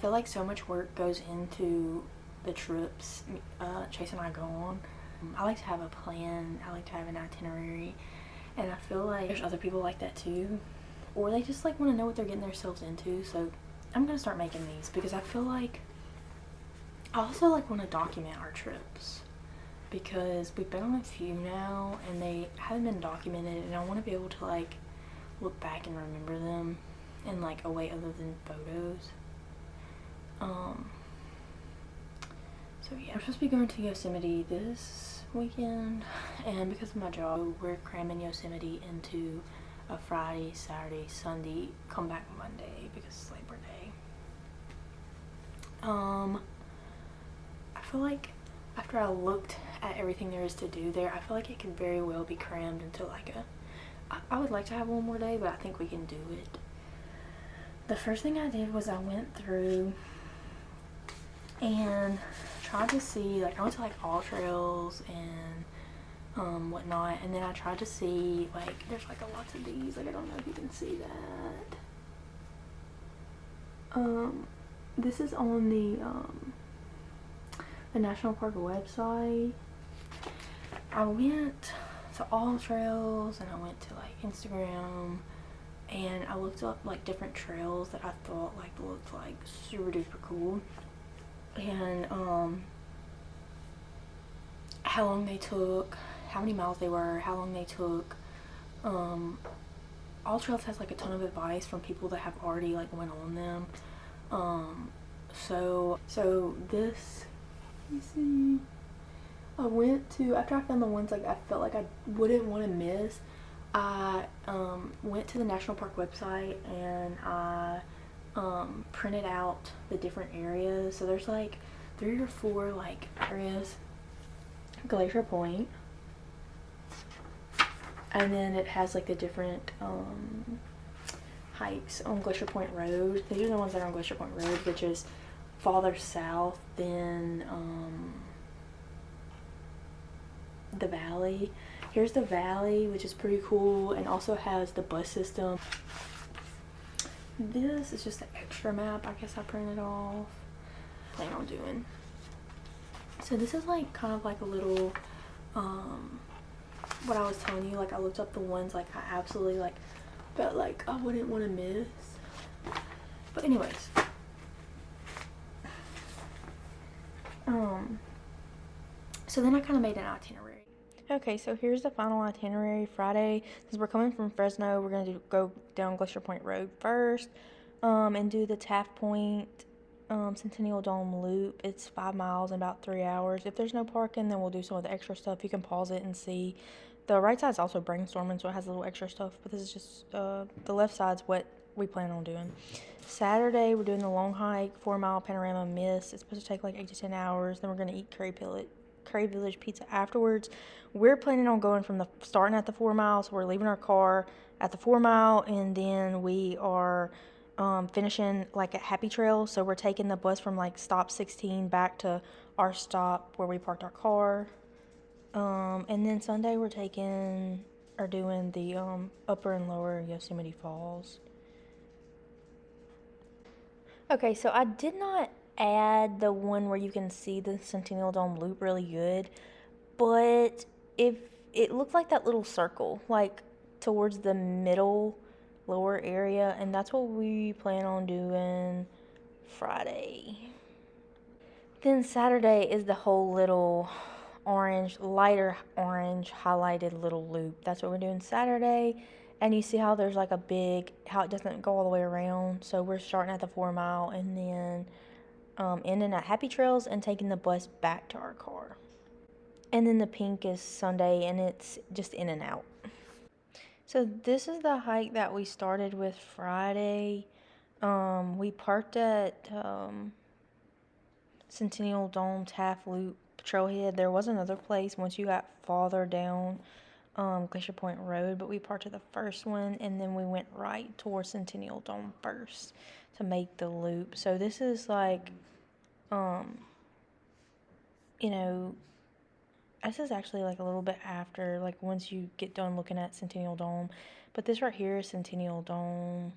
feel like so much work goes into the trips Chase and I go on. I like to have a plan, I like to have an itinerary, and I feel like there's other people like that too, or they just like want to know what they're getting themselves into. So I'm gonna start making these because I feel like I also like want to document our trips, because we've been on a few now and they haven't been documented, and I want to be able to like look back and remember them in like a way other than photos. So yeah, I'm supposed to be going to Yosemite this weekend, and because of my job, we're cramming Yosemite into a Friday, Saturday, Sunday, come back Monday because it's Labor Day. I feel like after I looked at everything there is to do there, I feel like it could very well be crammed into like I would like to have one more day, but I think we can do it. The first thing I did was I went through and tried to see, like, I went to like all trails and whatnot, and then I tried to see, like, there's like a lots of these, like, I don't know if you can see that. This is on the National Park website. I went to all trails and I went to like Instagram and I looked up like different trails that I thought like looked like super duper cool, and how long they took, how many miles they were, how long they took. All trails has like a ton of advice from people that have already like went on them. So this, you see, I went to, after I found the ones like I felt like I wouldn't want to miss, I went to the National Park website and I printed out the different areas. So there's like 3 or 4 like areas. Glacier Point, and then it has like the different hikes on Glacier Point Road. These are the ones that are on Glacier Point Road, which is farther south than the valley. Here's the valley, which is pretty cool, and also has the bus system. This is just an extra map I guess I printed off. Plan on doing. So this is like kind of like a little what I was telling you, like I looked up the ones like I absolutely like felt like I wouldn't want to miss. But anyways, so then I kind of made an itinerary. Okay, so here's the final itinerary. Friday, since we're coming from Fresno, we're going to go down Glacier Point Road first, and do the Taft Point Sentinel Dome loop. It's 5 miles in about 3 hours. If there's no parking, then we'll do some of the extra stuff. You can pause it and see. The right side's also brainstorming, so it has a little extra stuff, but this is just the left side's what we plan on doing. Saturday, we're doing the long hike, 4mi-Panorama-Mist. It's supposed to take like 8 to 10 hours. Then we're going to eat Curry Village pizza afterwards. We're planning on going from starting at the 4 miles. So we're leaving our car at the 4 mile, and then we are finishing like at Happy Trail. So we're taking the bus from like stop 16 back to our stop where we parked our car. And then Sunday we're doing the upper and lower Yosemite Falls. Okay, so I did not add the one where you can see the Sentinel Dome loop really good, but if it looked like that little circle, like towards the middle lower area, and that's what we plan on doing Friday. Then Saturday is the whole little lighter orange highlighted little loop. That's what we're doing Saturday. And you see how there's like how it doesn't go all the way around. So we're starting at the 4 mile and then ending at Happy Trails and taking the bus back to our car. And then the pink is Sunday, and it's just in and out. So this is the hike that we started with Friday. We parked at Sentinel Dome Taft Loop Trailhead. There was another place once you got farther down Glacier Point Road, but we parked at the first one, and then we went right towards Sentinel Dome first to make the loop. So this is like, this is actually like a little bit after, like once you get done looking at Sentinel Dome. But this right here is Sentinel Dome.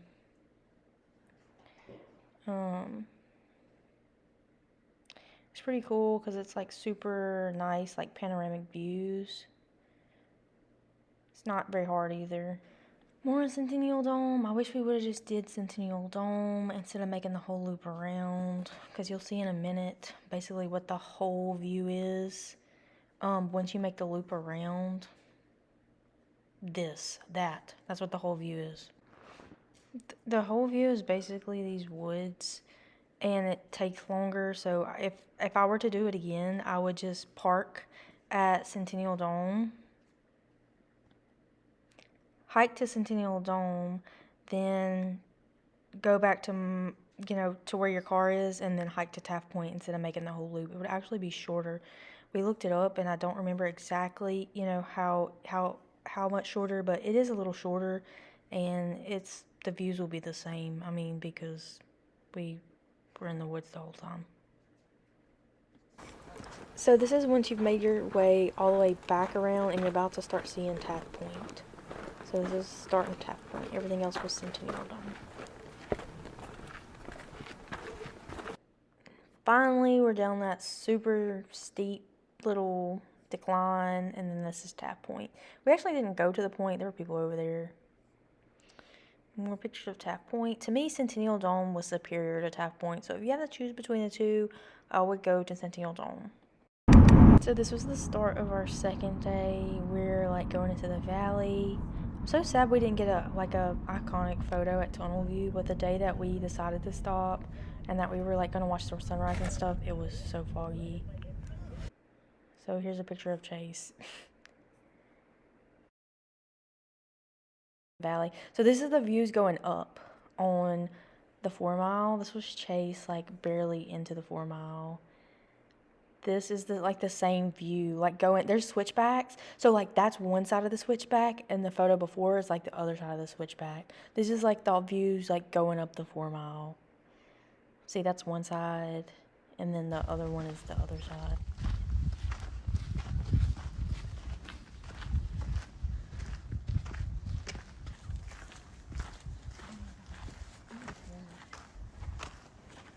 It's pretty cool because it's like super nice, like panoramic views. It's not very hard either. More on Sentinel Dome. I wish we would have just did Sentinel Dome instead of making the whole loop around, because you'll see in a minute basically what the whole view is once you make the loop around. That's what the whole view is. The whole view is basically these woods, and it takes longer. So if I were to do it again, I would just park at Sentinel Dome, hike to Sentinel Dome, then go back to to where your car is, and then hike to Taft Point instead of making the whole loop. It would actually be shorter. We looked it up, and I don't remember exactly how much shorter, but it is a little shorter, and the views will be the same. I mean, because we were in the woods the whole time. So this is once you've made your way all the way back around and you're about to start seeing Taft Point. So this is starting Taft Point. Everything else was Sentinel Dome. Finally, we're down that super steep little decline, and then this is Taft Point. We actually didn't go to the point. There were people over there. More pictures of Taft Point. To me, Sentinel Dome was superior to Taft Point, so if you had to choose between the two, I would go to Sentinel Dome. So this was the start of our second day. We're like going into the valley. I'm so sad we didn't get a iconic photo at Tunnel View, but the day that we decided to stop and that we were like gonna watch the sunrise and stuff, it was so foggy. So here's a picture of Chase. Valley. So this is the views going up on the 4 mile. This was Chase, like barely into the 4 mile. This is the same view, like there's switchbacks. So like that's one side of the switchback, and the photo before is like the other side of the switchback. This is like the views like going up the 4 mile. See, that's one side, and then the other one is the other side.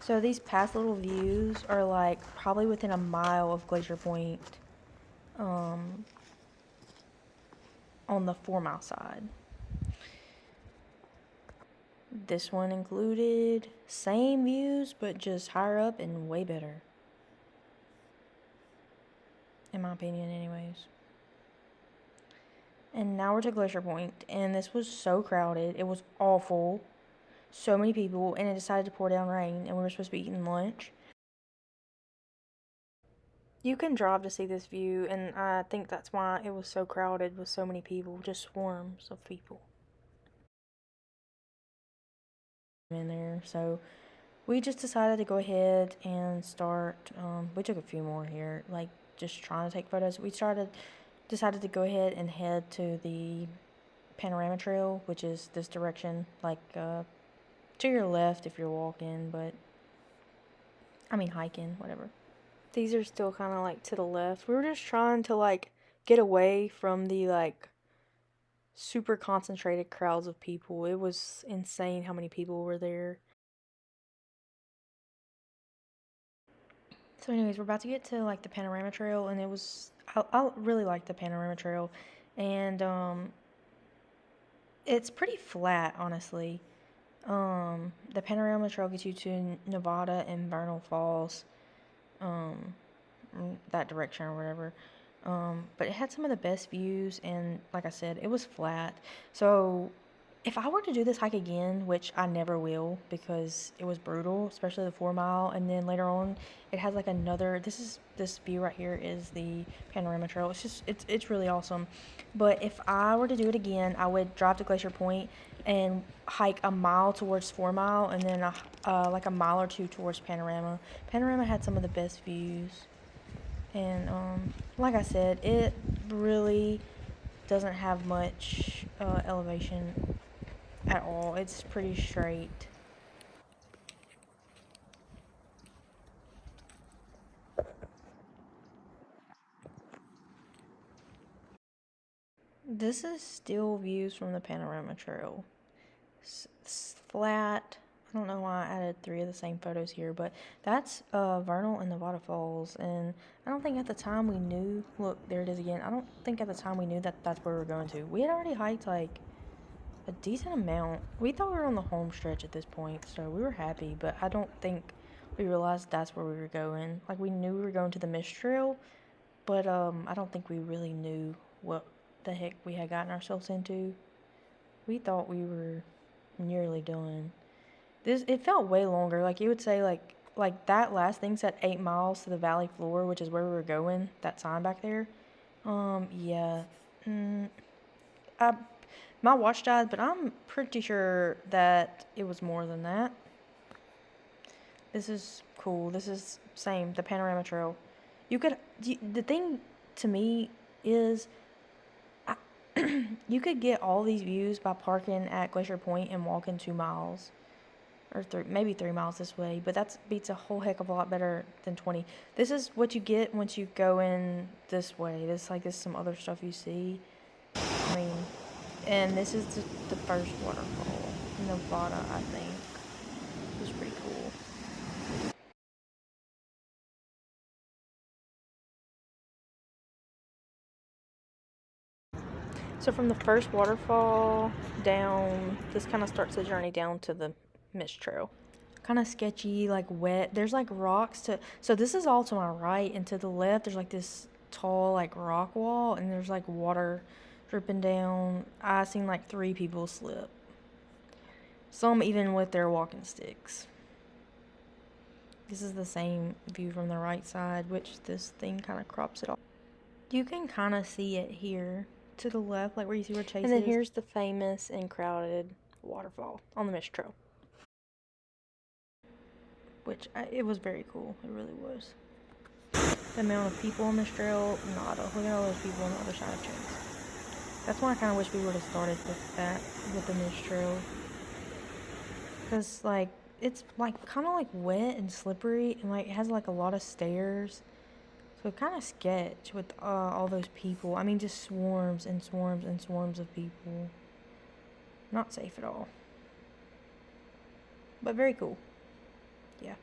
So these past little views are like probably within a mile of Glacier Point on the 4 mile side. This one included same views, but just higher up and way better. In my opinion, anyways. And now we're to Glacier Point, and this was so crowded. It was awful. So many people, and it decided to pour down rain, and we were supposed to be eating lunch. You can drive to see this view, and I think that's why it was so crowded with so many people, just swarms of people in there. So we just decided to go ahead and start. We took a few more here, like just trying to take photos. Decided to go ahead and head to the Panorama Trail, which is this direction, like to your left if you're walking, but I mean hiking, whatever. These are still kind of like to the left. We were just trying to like get away from the like super concentrated crowds of people. It was insane how many people were there. So anyways, we're about to get to like the Panorama Trail, and I really like the Panorama Trail, and it's pretty flat, honestly. The Panorama Trail gets you to Nevada and Vernal Falls, that direction or whatever. But it had some of the best views, and like I said, it was flat. So if I were to do this hike again, which I never will because it was brutal, especially the 4 mile, and then later on it has like this view right here is the Panorama Trail. It's really awesome. But if I were to do it again, I would drive to Glacier Point and hike a mile towards 4 mile, and then like a mile or two towards Panorama. Panorama had some of the best views, and like I said, it really doesn't have much elevation at all. It's pretty straight. This is still views from the Panorama Trail. It's flat. I don't know why I added 3 of the same photos here, but that's Vernal and Nevada Falls, and I don't think at the time we knew, look, there it is again, I don't think at the time we knew that that's where we were going to. We had already hiked, like, a decent amount. We thought we were on the home stretch at this point, so we were happy, but I don't think we realized that's where we were going. Like, we knew we were going to the Mist Trail, but I don't think we really knew what the heck we had gotten ourselves into. We thought we were nearly done. It felt way longer. Like, you would say, like that last thing said 8 miles to the valley floor, which is where we were going, that sign back there. Yeah. My watch died, but I'm pretty sure that it was more than that. This is cool. This is same, the Panorama Trail. The thing to me is, you could get all these views by parking at Glacier Point and walking 2 miles. Or maybe 3 miles this way, but that beats a whole heck of a lot better than 20. This is what you get once you go in this way. This is some other stuff you see. I mean, and this is the first waterfall in Nevada, I think. It's pretty cool. So from the first waterfall down, this kind of starts the journey down to the Mist Trail. Kind of sketchy, like wet. There's like rocks so this is all to my right, and to the left there's like this tall like rock wall, and there's like water dripping down. I seen like 3 people slip. Some even with their walking sticks. This is the same view from the right side, which this thing kind of crops it off. You can kind of see it here to the left, like where you see where Chase is. And then here's the famous and crowded waterfall on the Mist Trail. Which, it was very cool. It really was. The amount of people on this trail, nada. Look at all those people on the other side of Chase. That's why I kind of wish we would have started with that, with the Mist Trail. Because, like, it's, like, kind of, like, wet and slippery, and, like, it has, like, a lot of stairs. So, kind of sketch with all those people. I mean, just swarms and swarms and swarms of people. Not safe at all. But very cool. Yeah.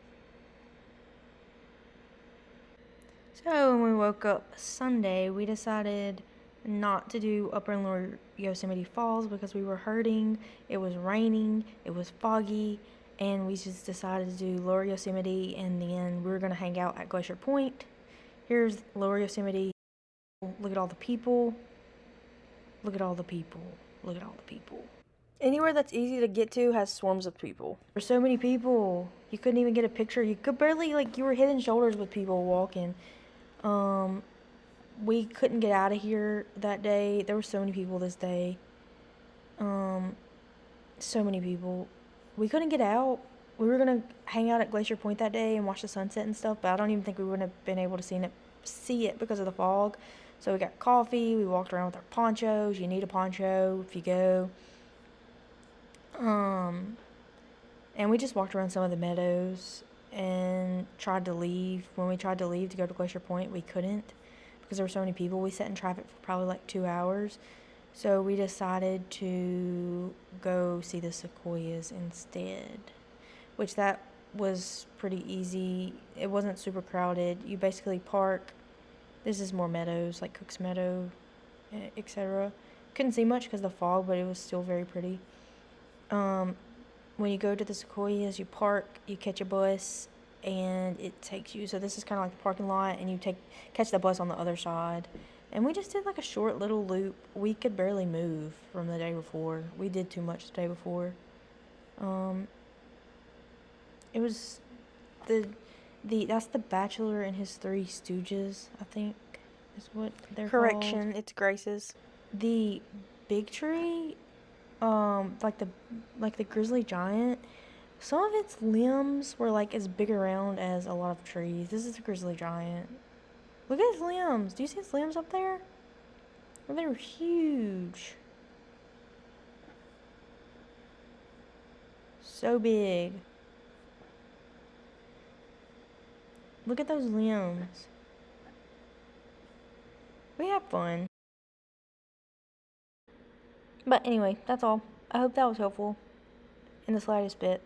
So when we woke up Sunday, we decided not to do Upper and Lower Yosemite Falls because we were hurting. It was raining, it was foggy, and we just decided to do Lower Yosemite, and then we were going to hang out at Glacier Point. Here's Lower Yosemite. Look at all the people. Look at all the people. Look at all the people. Anywhere that's easy to get to has swarms of people. There's so many people. You couldn't even get a picture. You could barely, like, you were head and shoulders with people walking. We couldn't get out of here that day. There were so many people this day. So many people. We couldn't get out. We were gonna hang out at Glacier Point that day and watch the sunset and stuff, but I don't even think we would have been able to see it because of the fog. So we got coffee. We walked around with our ponchos. You need a poncho if you go. And we just walked around some of the meadows and tried to leave. When we tried to leave to go to Glacier Point, we couldn't because there were so many people. We sat in traffic for probably like 2 hours. So we decided to go see the Sequoias instead, which that was pretty easy. It wasn't super crowded. You basically park. This is more meadows, like Cook's Meadow, etc. Couldn't see much because of the fog, but it was still very pretty. When you go to the Sequoias, you park, you catch a bus, and it takes you. So this is kind of like the parking lot, and you catch the bus on the other side. And we just did like a short little loop. We could barely move from the day before. We did too much the day before. It was that's the Bachelor and his 3 Stooges, I think, is what they're called. Correction, it's Grace's. The big tree, like the grizzly giant, some of its limbs were like as big around as a lot of trees. This is a grizzly giant. Look at his limbs. Do you see his limbs up there? Well, they're huge. So big. Look at those limbs. We had fun. But anyway, that's all. I hope that was helpful in the slightest bit.